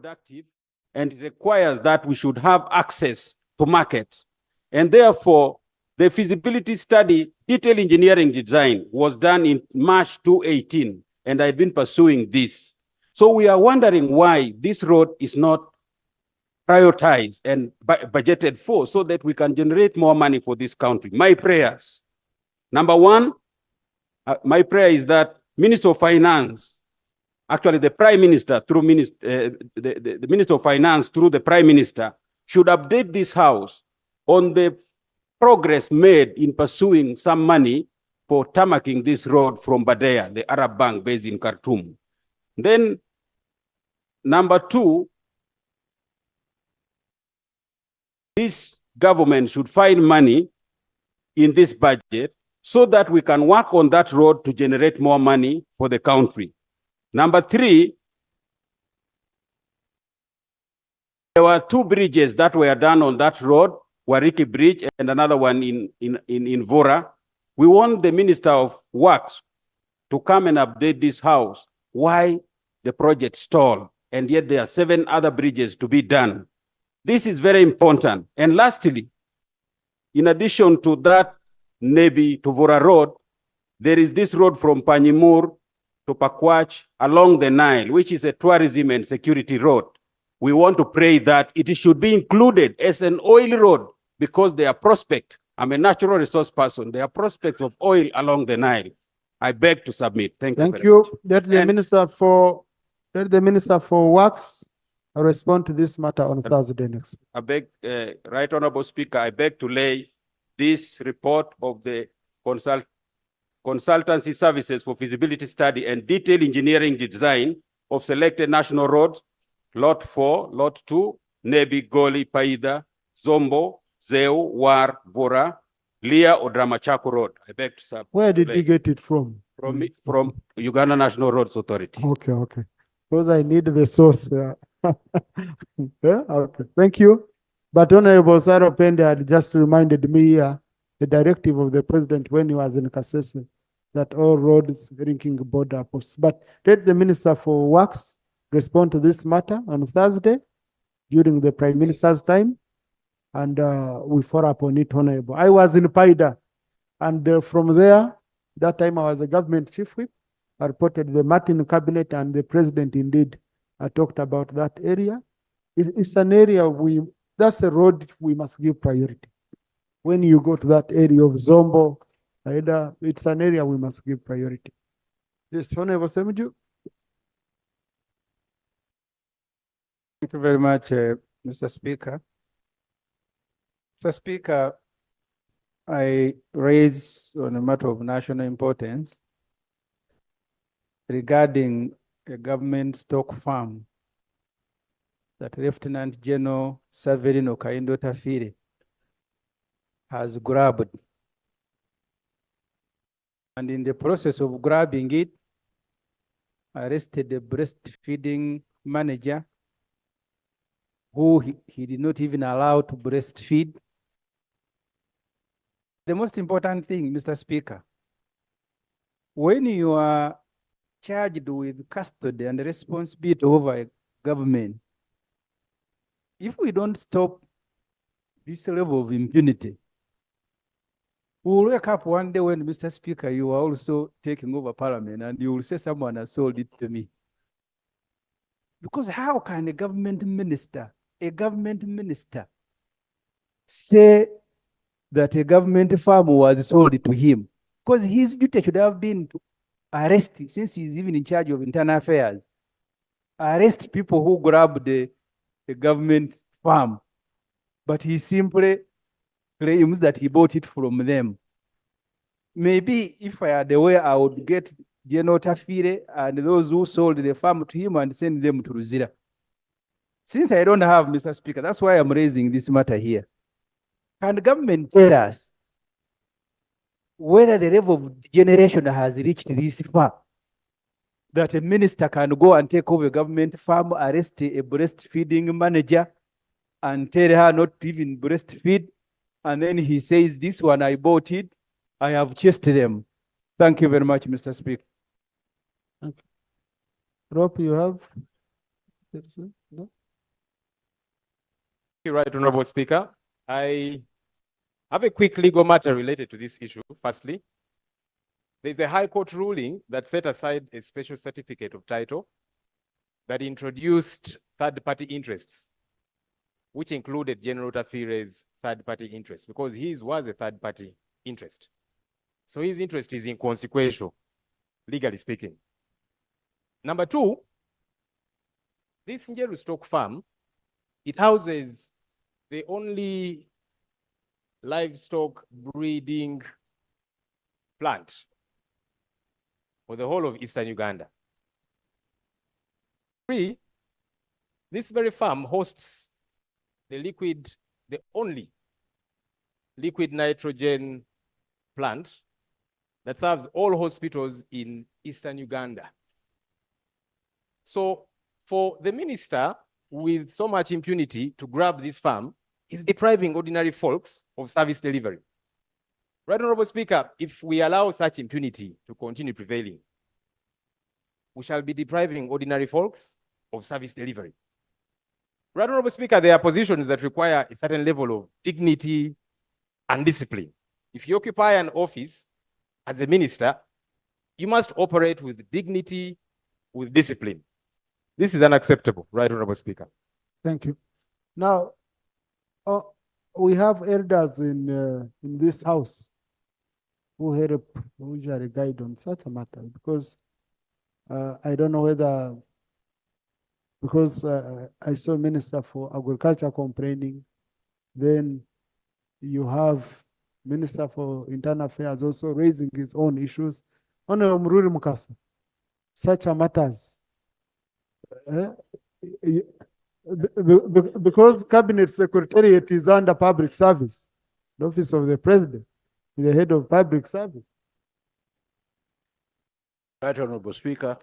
productive, and it requires that we should have access to markets. And therefore, the feasibility study, detailed engineering design, was done in March 2018, and I've been pursuing this. So we are wondering why this road is not prioritized and budgeted for so that we can generate more money for this country. My prayers. Number one, my prayer is that Minister of Finance, actually the Prime Minister through the Minister of Finance through the Prime Minister should update this House on the progress made in pursuing some money for tarmacking this road from Badea, the Arab Bank based in Khartoum. Then, number two, this government should find money in this budget so that we can work on that road to generate more money for the country. Number three, there were two bridges that were done on that road, Wariki Bridge and another one in Vora. We want the Minister of Works to come and update this House why the project stalled, and yet there are 7 other bridges to be done. This is very important. And lastly, in addition to that Nebi to Vora Road, there is this road from Panyimur to Pakwach along the Nile, which is a tourism and security road. We want to pray that it should be included as an oil road because they are prospect. I'm a natural resource person. There are prospects of oil along the Nile. I beg to submit. Thank you very much. Let the Minister for Works respond to this matter on Thursday next. I beg, Right Honorable Speaker, I beg to lay this report of the consultancy services for feasibility study and detailed engineering design of selected national roads, Lot 4, Lot 2, Nebi, Goli, Paida, Zombo, Zeu, War, Vora, Lia, or Dramachako Road. I beg to submit. Where did you get it from? From Uganda National Roads Authority. Okay, okay. Because I need the source. Yeah, okay. Thank you. But Honorable Saro Pende had just reminded me here the directive of the president when he was in Kasese that all roads linking border posts. But let the Minister for Works respond to this matter on Thursday during the Prime Minister's time, and we follow up on it, Honorable. I was in Paida, and from there, that time I was a government chief whip. I reported the Martin cabinet, and the president indeed talked about that area. It's an area that's a road we must give priority. When you go to that area of Zombo, it's an area we must give priority. Yes, Honorable Semju. Thank you very much, Mr. Speaker. Mr. Speaker, I raise on a matter of national importance regarding a government stock farm that Lieutenant General Saverino Kaindo Tafire has grabbed. And in the process of grabbing it, arrested the breastfeeding manager who he did not even allow to breastfeed. The most important thing, Mr. Speaker, when you are charged with custody and responsibility over a government, if we don't stop this level of impunity, we will wake up one day when, Mr. Speaker, you are also taking over Parliament and you will say someone has sold it to me. Because how can a government minister say that a government farm was sold to him? Because his duty should have been to arrest, since he's even in charge of internal affairs, arrest people who grab the government farm. But he simply claims that he bought it from them. Maybe if I had the way, I would get General Tafire and those who sold the farm to him and send them to Ruzira. Since I don't have, Mr. Speaker, that's why I'm raising this matter here. Can the government tell us whether the level of degeneration has reached this far that a minister can go and take over a government farm, arrest a breastfeeding manager, and tell her not to even breastfeed, and then he says, this one I bought it, I have chased them. Thank you very much, Mr. Speaker. Rob, you have? you, Right Honorable Speaker. I have a quick legal matter related to this issue. Firstly, there's a High Court ruling that set aside a special certificate of title that introduced third-party interests, which included General Tafire's third-party interest, because his was a third-party interest. So his interest is inconsequential, legally speaking. Number two, this Njeru stock farm, it houses the only livestock breeding plant for the whole of Eastern Uganda. Three, this very farm hosts the only liquid nitrogen plant that serves all hospitals in Eastern Uganda. So for the minister with so much impunity to grab this farm is depriving ordinary folks of service delivery. Right Honorable Speaker, if we allow such impunity to continue prevailing, we shall be depriving ordinary folks of service delivery. Right Honorable Speaker, there are positions that require a certain level of dignity and discipline. If you occupy an office as a minister, you must operate with dignity, with discipline. This is unacceptable, Right Honorable Speaker. Thank you. Now, we have elders in this house who help usually guide on such a matter, because I don't know whether, because I saw Minister for Agriculture complaining, then you have Minister for Internal Affairs also raising his own issues. Honorable Mururi Mukasa, such a matters. Because Cabinet Secretariat is under public service, the Office of the President, the head of public service. Right Honorable Speaker,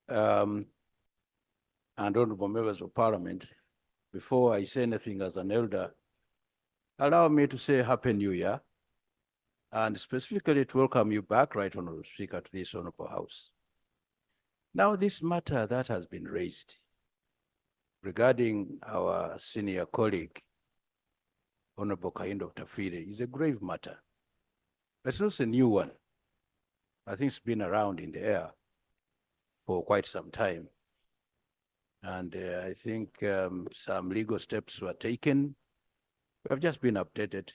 and honorable members of Parliament, before I say anything as an elder, allow me to say Happy New Year, and specifically to welcome you back, Right Honorable Speaker, to this Honorable House. Now, this matter that has been raised regarding our senior colleague, Honorable Kaindo Tafire, is a grave matter. It's not a new one. I think it's been around in the air for quite some time. And I think some legal steps were taken. We have just been updated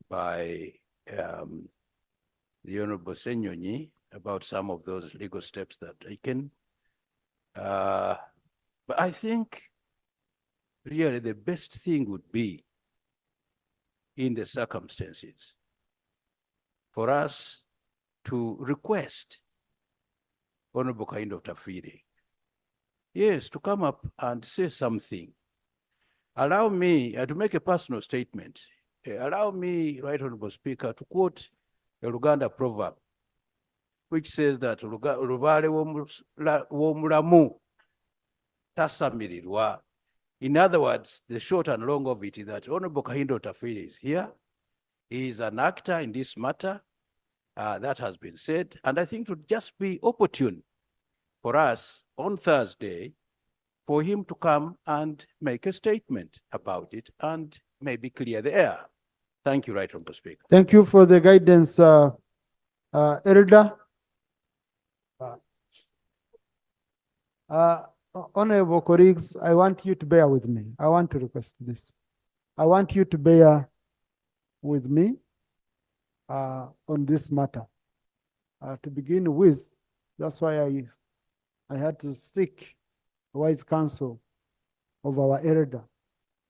by the Honorable Senyonyi about some of those legal steps that are taken. But I think really the best thing would be, in the circumstances, for us to request Honorable Kaindo Tafire, yes, to come up and say something. Allow me to make a personal statement. Allow me, Right Honorable Speaker, to quote a Luganda proverb, which says that Rubale womulamu tasamirirwa. In other words, the short and long of it is that Honorable Kaindo Tafire is here. He is an actor in this matter. That has been said. And I think it would just be opportune for us on Thursday for him to come and make a statement about it and maybe clear the air. Thank you, Right Honorable Speaker. Thank you for the guidance, Elder. Honorable colleagues, I want you to bear with me. I want to request this. I want you to bear with me on this matter. To begin with, that's why I had to seek wise counsel of our elder.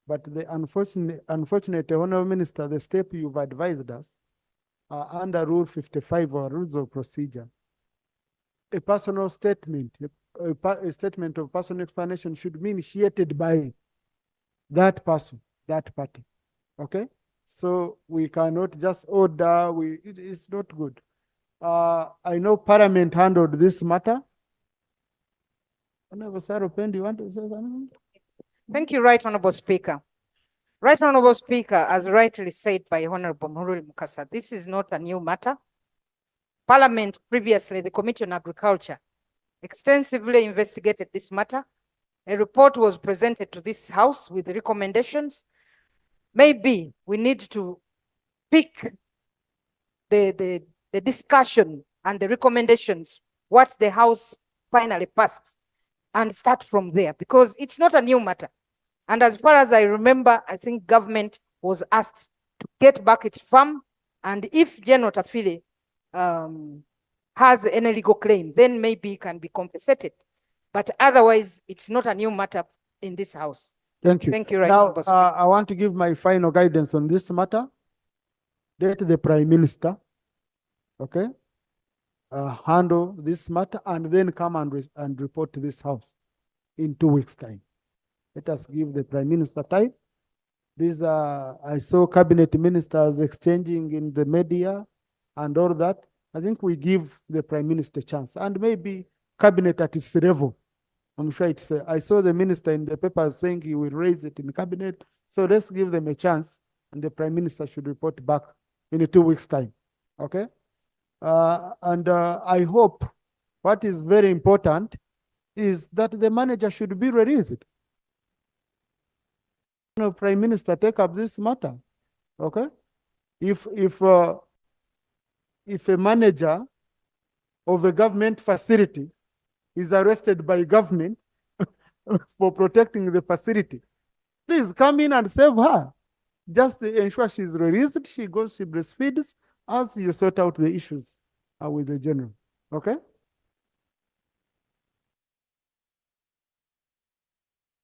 But the unfortunate, Honorable Minister, the step you've advised us under Rule 55 or Rules of Procedure, a personal statement, a statement of personal explanation should be initiated by that person, that party. Okay? So we cannot just order, it's not good. I know Parliament handled this matter. Honorable Saropen, do you want to say something? Thank you, Right Honorable Speaker. Right Honorable Speaker, as rightly said by Honorable Mururi Mukasa, this is not a new matter. Parliament previously, the Committee on Agriculture, extensively investigated this matter A report was presented to this House with recommendations. Maybe we need to pick the discussion and the recommendations, what the House finally passed, and start from there, because it's not a new matter. And as far as I remember, I think government was asked to get back its farm, and if General Tafile has any legal claim, then maybe it can be compensated. But otherwise, it's not a new matter in this House. Thank you. Thank you, Right Now, Honourable Speaker. I want to give my final guidance on this matter. Let the Prime Minister, okay, handle this matter and then come and report to this House in 2 weeks' time. Let us give the Prime Minister time. These are, I saw cabinet ministers exchanging in the media and all that. I think we give the Prime Minister a chance, and maybe cabinet at its level. I'm sure it's, I saw the minister in the papers saying he will raise it in cabinet. So let's give them a chance, and the Prime Minister should report back in 2 weeks' time. Okay? I hope what is very important is that the manager should be released. Prime Minister take up this matter. Okay? If a manager of a government facility is arrested by government for protecting the facility, please come in and save her. Just ensure she's released, she goes, she breastfeeds, as you sort out the issues with the general. Okay?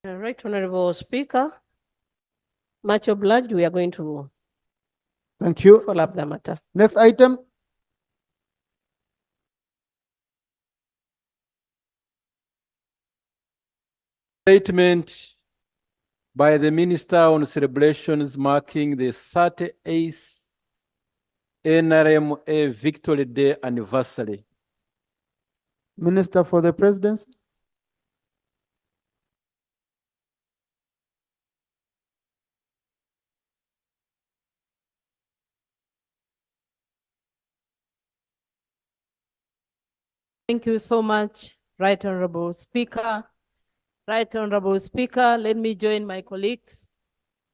Right, Honorable Speaker. Much obliged. We are going to Thank you. follow up the matter. Next item. Statement by the Minister on celebrations marking the 38th NRM Victory Day anniversary. Minister for the Presidency. Thank you so much, Right Honorable Speaker. Right Honorable Speaker, let me join my colleagues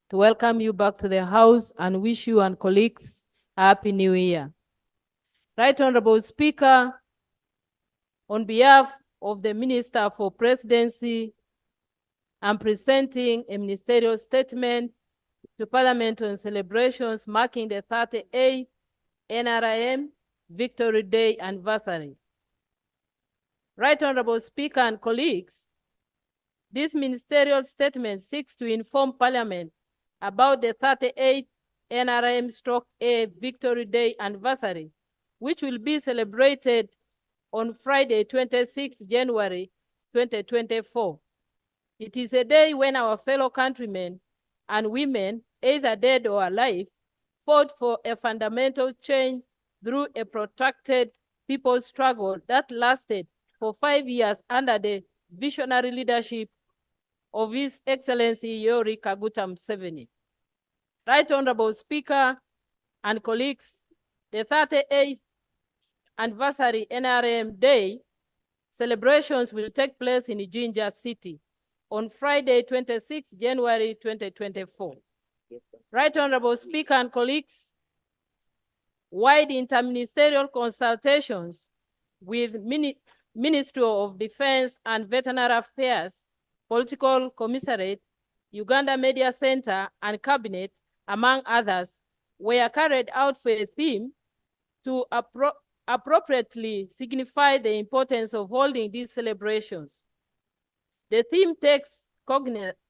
to welcome you back to the House and wish you and colleagues a Happy New Year. Right Honorable Speaker, on behalf of the Minister for Presidency, I'm presenting a ministerial statement to Parliament on celebrations marking the 38th NRM Victory Day anniversary. Right Honorable Speaker and colleagues, this ministerial statement seeks to inform Parliament about the 38th NRM/A Victory Day anniversary, which will be celebrated on Friday, 26 January 2024. It is a day when our fellow countrymen and women, either dead or alive, fought for a fundamental change through a protracted people's struggle that lasted for 5 years under the visionary leadership of His Excellency Yoweri Kaguta Museveni. Right Honorable Speaker and colleagues, the 38th anniversary NRM Day celebrations will take place in Jinja City on Friday, 26 January 2024. Right Honorable Speaker and colleagues, wide interministerial consultations with Ministry of Defense and Veterinary Affairs, Political Commissariat, Uganda Media Center, and Cabinet, among others, were carried out for a theme to appropriately signify the importance of holding these celebrations. The theme takes cognizance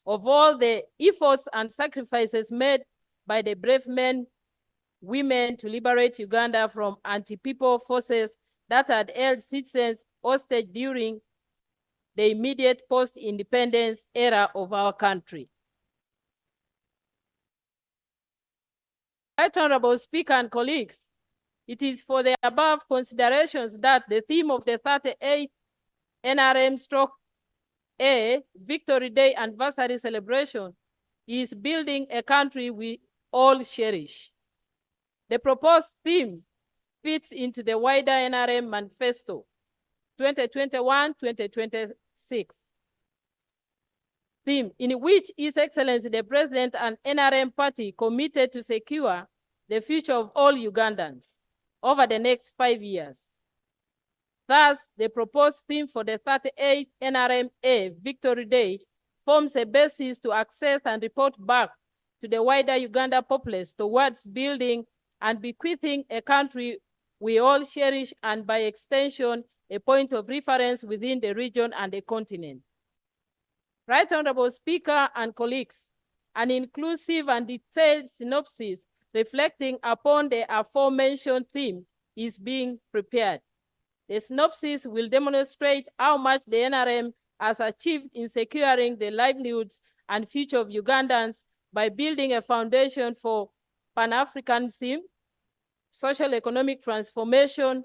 of all the efforts and sacrifices made by the brave men, women to liberate Uganda from anti-people forces that had held citizens hostage during the immediate post-independence era of our country. Right Honorable Speaker and colleagues, it is for the above considerations that the theme of the 38th NRM/A Victory Day anniversary celebration is building a country we all cherish. The proposed theme fits into the wider NRM manifesto, 2021-2026. Theme, in which His Excellency the President and NRM party committed to secure the future of all Ugandans over the next 5 years. Thus, the proposed theme for the 38th NRM Victory Day forms a basis to access and report back to the wider Uganda populace towards building and bequeathing a country we all cherish, and by extension, a point of reference within the region and the continent. Right Honorable Speaker and colleagues, an inclusive and detailed synopsis reflecting upon the aforementioned theme is being prepared. The synopsis will demonstrate how much the NRM has achieved in securing the livelihoods and future of Ugandans by building a foundation for Pan-Africanism, social economic transformation,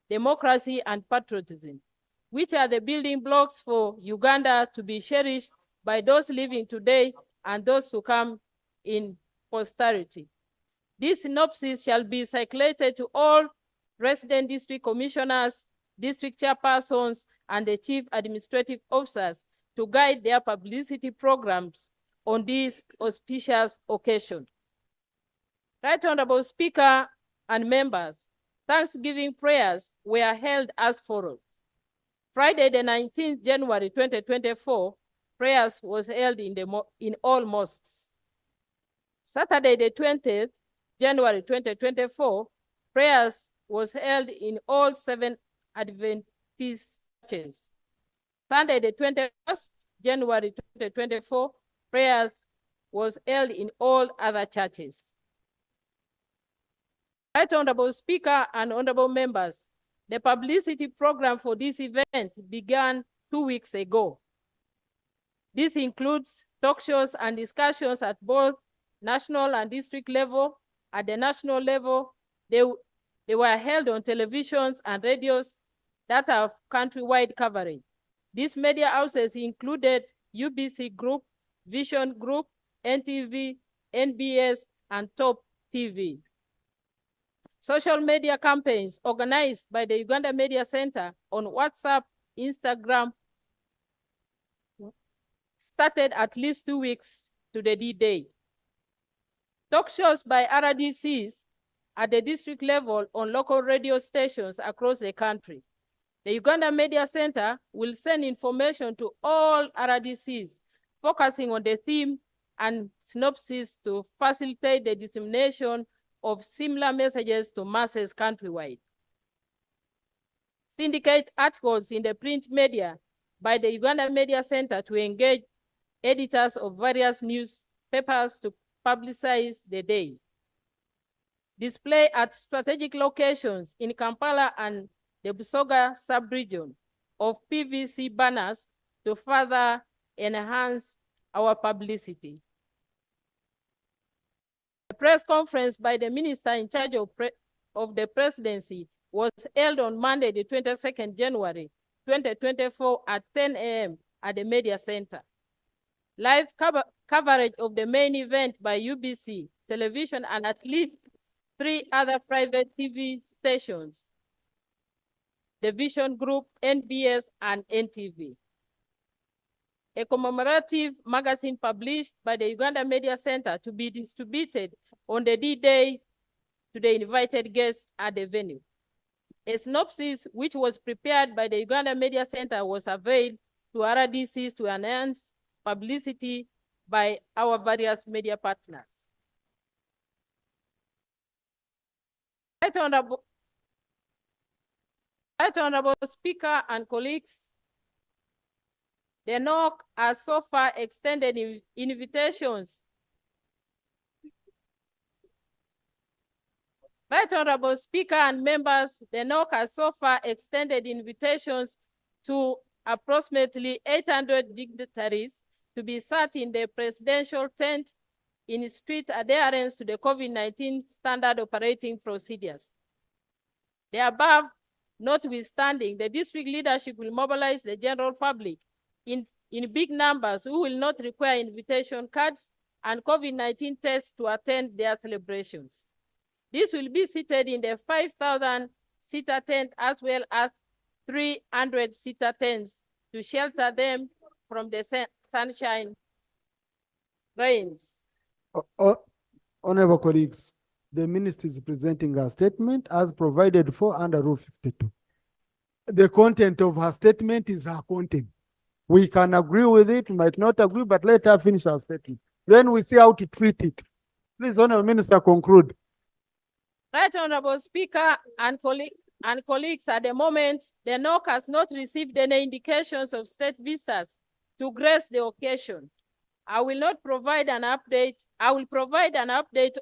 democracy, and patriotism, which are the building blocks for Uganda to be cherished by those living today and those to come in posterity. This synopsis shall be circulated to all resident district commissioners, district chairpersons, and the chief administrative officers to guide their publicity programs on this auspicious occasion. Right Honorable Speaker and members, Thanksgiving prayers were held as follows. Friday, the 19th January 2024, prayers was held in all mosques. Saturday, the 20th January 2024, prayers was held in all 7 Adventist churches. Sunday, the 21st January 2024, prayers was held in all other churches. Right Honorable Speaker and honorable members, the publicity program for this event began 2 weeks ago. This includes talk shows and discussions at both national and district level. At the national level, they were held on televisions and radios that have countrywide coverage. These media houses included UBC Group, Vision Group, NTV, NBS, and Top TV. Social media campaigns organized by the Uganda Media Center on WhatsApp, Instagram, started at least 2 weeks to the D-Day. Talk shows by RDCs at the district level on local radio stations across the country. The Uganda Media Center will send information to all RDCs, focusing on the theme and synopsis to facilitate the dissemination of similar messages to masses countrywide. Syndicate articles in the print media by the Uganda Media Center to engage editors of various newspapers to publicize the day. Display at strategic locations in Kampala and the Busoga sub-region of PVC banners to further enhance our publicity. A press conference by the minister in charge of the presidency was held on Monday, the 22nd January 2024 at 10 a.m. at the Media Center. Live coverage of the main event by UBC television and at least 3 other private TV stations, the Vision Group, NBS, and NTV. A commemorative magazine published by the Uganda Media Center to be distributed on the D-Day to the invited guests at the venue. A synopsis which was prepared by the Uganda Media Center was availed to RDCs to enhance publicity by our various media partners. Right Honorable Speaker and colleagues, the NOC has so far extended invitations. Right Honorable Speaker and members, the NOC has so far extended invitations to approximately 800 dignitaries to be sat in the presidential tent in strict adherence to the COVID-19 standard operating procedures. The above notwithstanding, the district leadership will mobilize the general public in big numbers who will not require invitation cards and COVID-19 tests to attend their celebrations. This will be seated in the 5,000-seater tent as well as 300-seater tents to shelter them from the sunshine rains. Honorable colleagues, the minister is presenting a statement as provided for under Rule 52. The content of her statement is her content. We can agree with it, might not agree, but let her finish her statement. Then we see how to treat it. Please, Honorable Minister, conclude. Right Honorable Speaker and colleagues, at the moment, the NOC has not received any indications of state visitors to grace the occasion. I will provide an update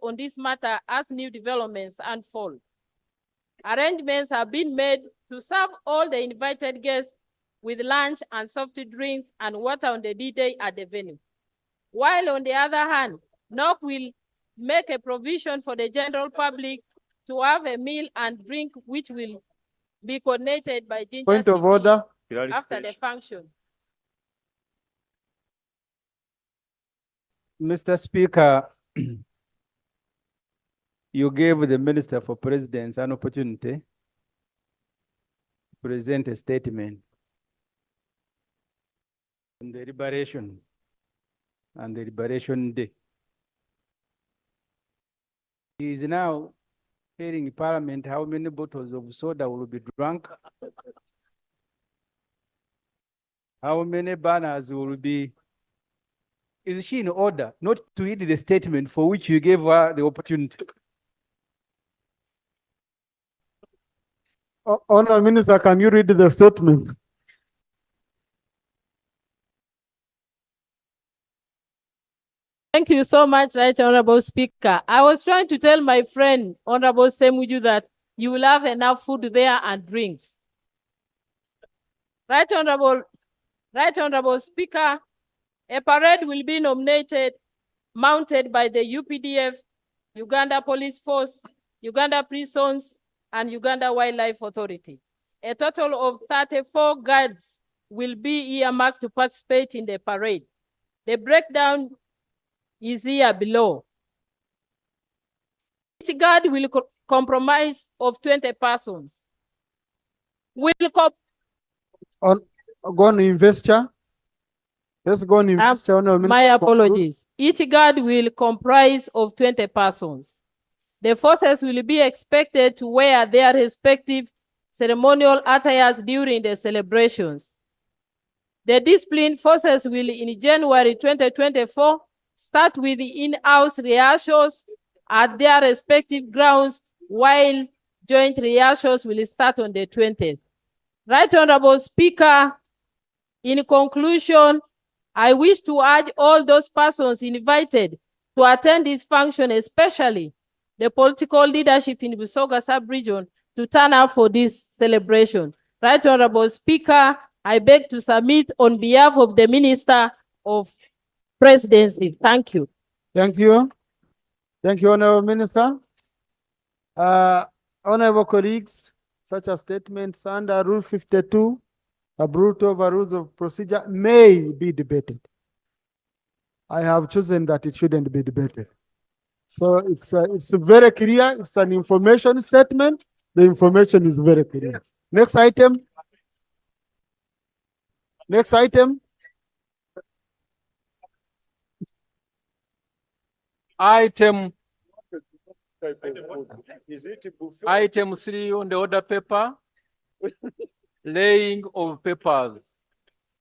on this matter as new developments unfold. Arrangements have been made to serve all the invited guests with lunch and soft drinks and water on the D-Day at the venue. While on the other hand, NOC will make a provision for the general public to have a meal and drink which will be coordinated by Ginger Point of order. after the function. Mr. Speaker, you gave the Minister for Presidents an opportunity to present a statement on the liberation and the Liberation Day. He is now hearing in Parliament how many bottles of soda will be drunk, how many banners will be. Is she in order not to read the statement for which you gave her the opportunity? Honorable Minister, can you read the statement? Thank you so much, Right Honorable Speaker. I was trying to tell my friend, Honorable Semuju, that you will have enough food there and drinks. Right Honorable Speaker, a parade will be mounted by the UPDF, Uganda Police Force, Uganda Prisons, and Uganda Wildlife Authority. A total of 34 guards will be earmarked to participate in the parade. The breakdown is here below. Each guard will comprise of 20 persons. Go on investor. Let's go on investor. My apologies. Each guard will comprise of 20 persons. The forces will be expected to wear their respective ceremonial attires during the celebrations. The disciplined forces will, in January 2024, start with the in-house rehearsals at their respective grounds, while joint rehearsals will start on the 20th. Right Honorable Speaker, in conclusion, I wish to urge all those persons invited to attend this function, especially the political leadership in Busoga sub-region, to turn up for this celebration. Right Honorable Speaker, I beg to submit on behalf of the Minister of Presidency. Thank you. Thank you. Thank you, Honorable Minister. Honorable colleagues, such a statements under Rule 52, brought over rules of procedure, may be debated. I have chosen that it shouldn't be debated. So it's very clear. It's an information statement. The information is very clear. Next item. Next item. Item 3 on the order paper, laying of papers,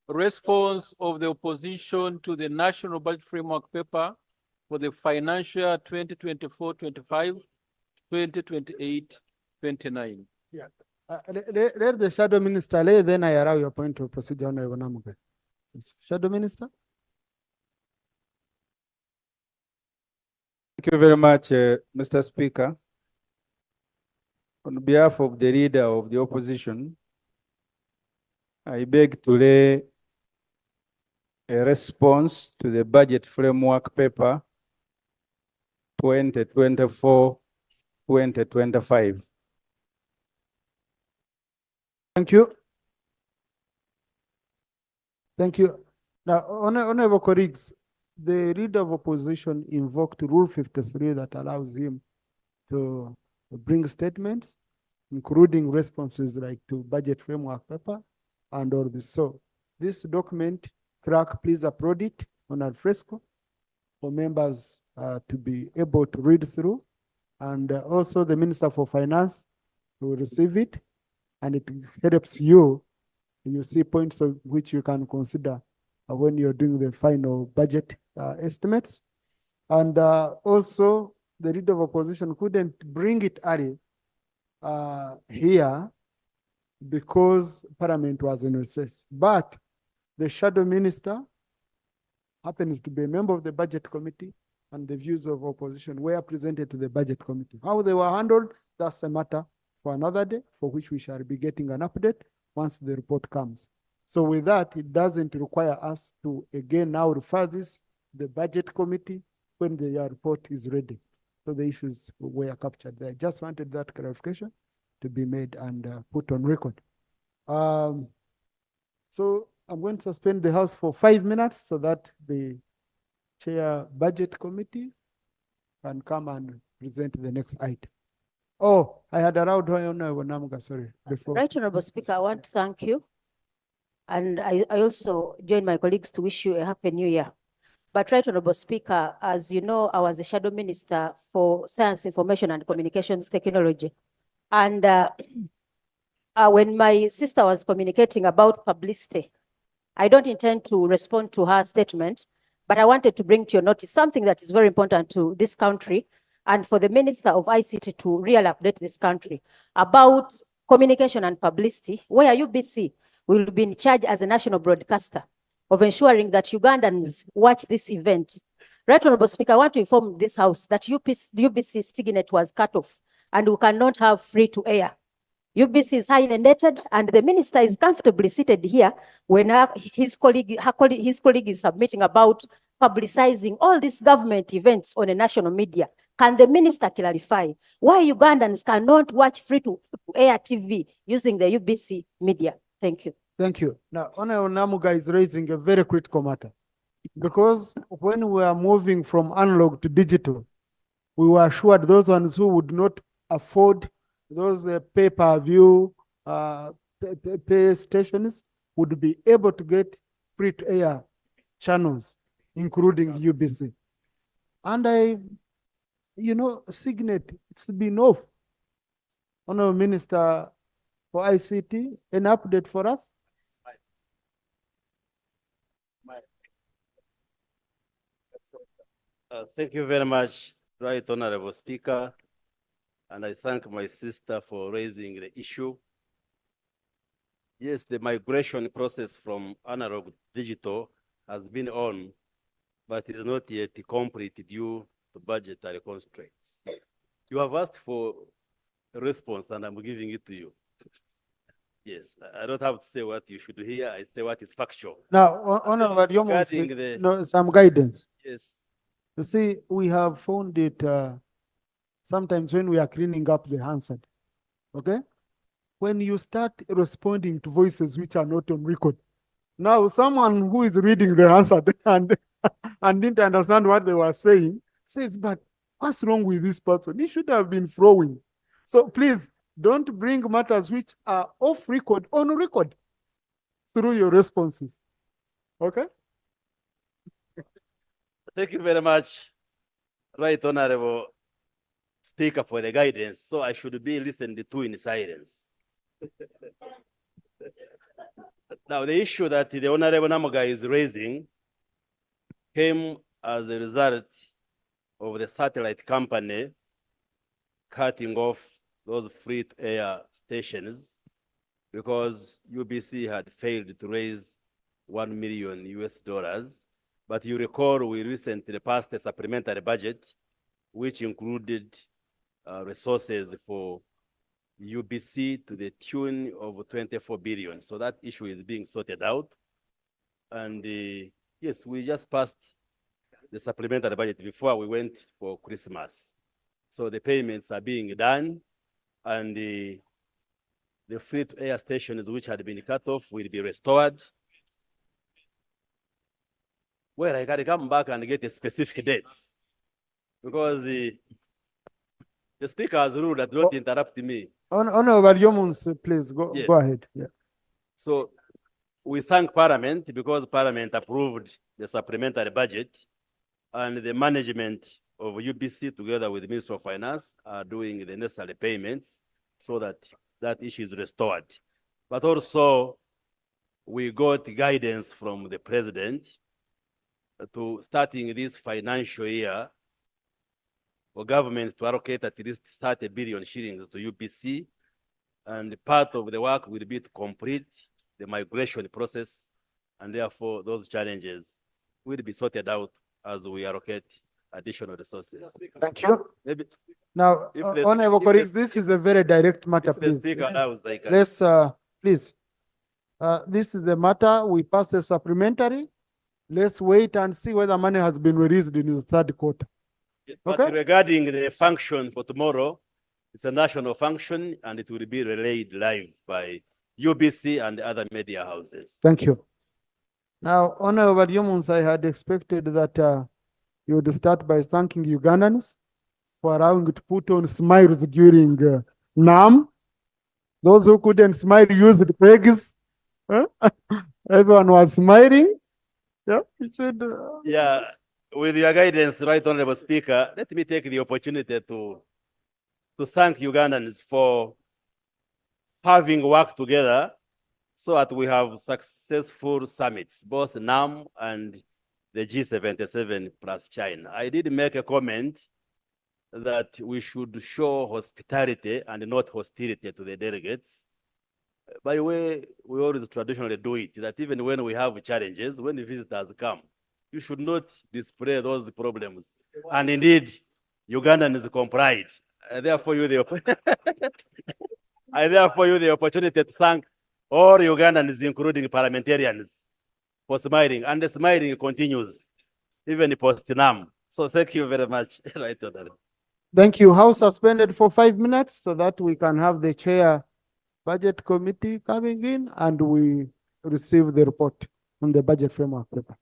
response of the opposition to the National Budget Framework paper for the financial year 2024-25, 2028-29. Yeah. Let the Shadow Minister lay, then I allow your point of procedure, Honorable Namuge. Shadow Minister. Thank you very much, Mr. Speaker. On behalf of the leader of the opposition, I beg to lay a response to the budget framework paper 2024-2025. Thank you. Thank you. Now, honorable colleagues, the leader of opposition invoked Rule 53 that allows him to bring statements. including responses like to budget framework paper and all this. So this document, clerk, please upload it on al fresco for members to be able to read through. And also the Minister for Finance will receive it, and it helps you. You see points of which you can consider when you're doing the final budget estimates. And also the leader of opposition couldn't bring it early here because Parliament was in recess. But the shadow minister happens to be a member of the budget committee, and the views of opposition were presented to the budget committee. How they were handled, that's a matter for another day, for which we shall be getting an update once the report comes. So with that, it doesn't require us to again now refer this to the budget committee when the report is ready. So the issues were captured there. Just wanted that clarification to be made and put on record. So I'm going to suspend the House for 5 minutes so that the chair budget committee can come and present the next item. Oh, I had allowed Honorable Namuga, sorry. Before. Right, Honorable Speaker, I want to thank you. And I also join my colleagues to wish you a happy new year. But Right, Honorable Speaker, as you know, I was the Shadow Minister for Science, Information and Communications Technology. And when my sister was communicating about publicity, I don't intend to respond to her statement, but I wanted to bring to your notice something that is very important to this country and for the Minister of ICT to really update this country about communication and publicity, where UBC will be in charge as a national broadcaster of ensuring that Ugandans watch this event. Right, Honorable Speaker, I want to inform this House that UBC Signet was cut off and we cannot have free to air. UBC is highly indebted, and the minister is comfortably seated here when his colleague is submitting about publicizing all these government events on a national media. Can the minister clarify why Ugandans cannot watch free-to-air TV using the UBC media? Thank you. Thank you. Now, Honorable Namuga is raising a very critical matter, because when we are moving from analog to digital, we were assured those ones who would not afford those pay-per-view pay stations would be able to get free-to-air channels, including UBC. And Signet, it's been off. Honorable Minister for ICT, an update for us? Thank you very much, Right Honorable Speaker. And I thank my sister for raising the issue. Yes, the migration process from analog to digital has been on, but is not yet complete due to budgetary constraints. You have asked for a response, and I'm giving it to you. Yes, I don't have to say what you should hear. I say what is factual. Now, Honorable, some guidance. Yes. You see, we have found it sometimes when we are cleaning up the Hansard, okay? When you start responding to voices which are not on record. Now, someone who is reading the Hansard and didn't understand what they were saying says, but what's wrong with this person? He should have been throwing. So please, don't bring matters which are off record, on record, through your responses, okay? Thank you very much, Right Honorable Speaker, for the guidance. So I should be listened to in silence. Now, the issue that the Honorable Namuga is raising came as a result of the satellite company cutting off those free-to-air stations because UBC had failed to raise $1 million. But you recall we recently passed a supplementary budget which included resources for UBC to the tune of 24 billion. So that issue is being sorted out. And yes, we just passed the supplementary budget before we went for Christmas. So the payments are being done, and the free-to-air stations which had been cut off will be restored. Well, I got to come back and get the specific dates, because the The speaker has ruled that not interrupt me. Honorable Yomuns, please Yes. go ahead. Yeah. So we thank Parliament because Parliament approved the supplementary budget, and the management of UBC together with the Minister of Finance are doing the necessary payments so that that issue is restored. But also we got guidance from the President to starting this financial year for government to allocate at least 30 billion shillings to UBC, and part of the work will be to complete the migration process, and therefore those challenges will be sorted out as we allocate additional resources. Thank you. Maybe Now, if the- Honorable if the- colleagues, this is a very direct matter, if the please. speaker allows, I can. Let's, please. This is the matter. We passed a supplementary. Let's wait and see whether money has been released in the third quarter. But Okay. regarding the function for tomorrow, it's a national function and it will be relayed live by UBC and other media houses. Thank you. Now, Honorable Yomuns, I had expected that you would start by thanking Ugandans for allowing to put on smiles during NAM. Those who couldn't smile used pegs. Huh? Everyone was smiling. Yeah, you should. Yeah, with your guidance, Right Honorable Speaker, let me take the opportunity to thank Ugandans for having worked together so that we have successful summits, both NAM and the G77 plus China. I did make a comment that we should show hospitality and not hostility to the delegates. By the way, we always traditionally do it, that even when we have challenges, when the visitors come, you should not display those problems. And indeed, Ugandans complied. I therefore use the opportunity to thank all Ugandans, including parliamentarians, for smiling. And the smiling continues, even post-NAM. So thank you very much. Right, Honorable. Thank you. House suspended for 5 minutes so that we can have the chair budget committee coming in and we receive the report on the budget framework paper.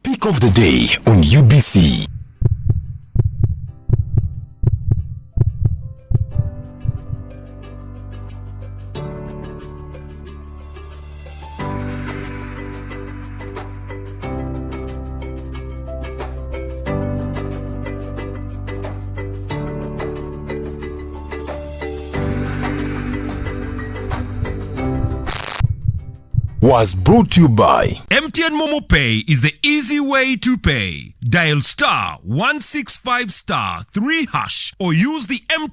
Pick of the day on UBC. Was brought to you by MTN Momo Pay is the easy way to pay. Dial *165*3# or use the MTN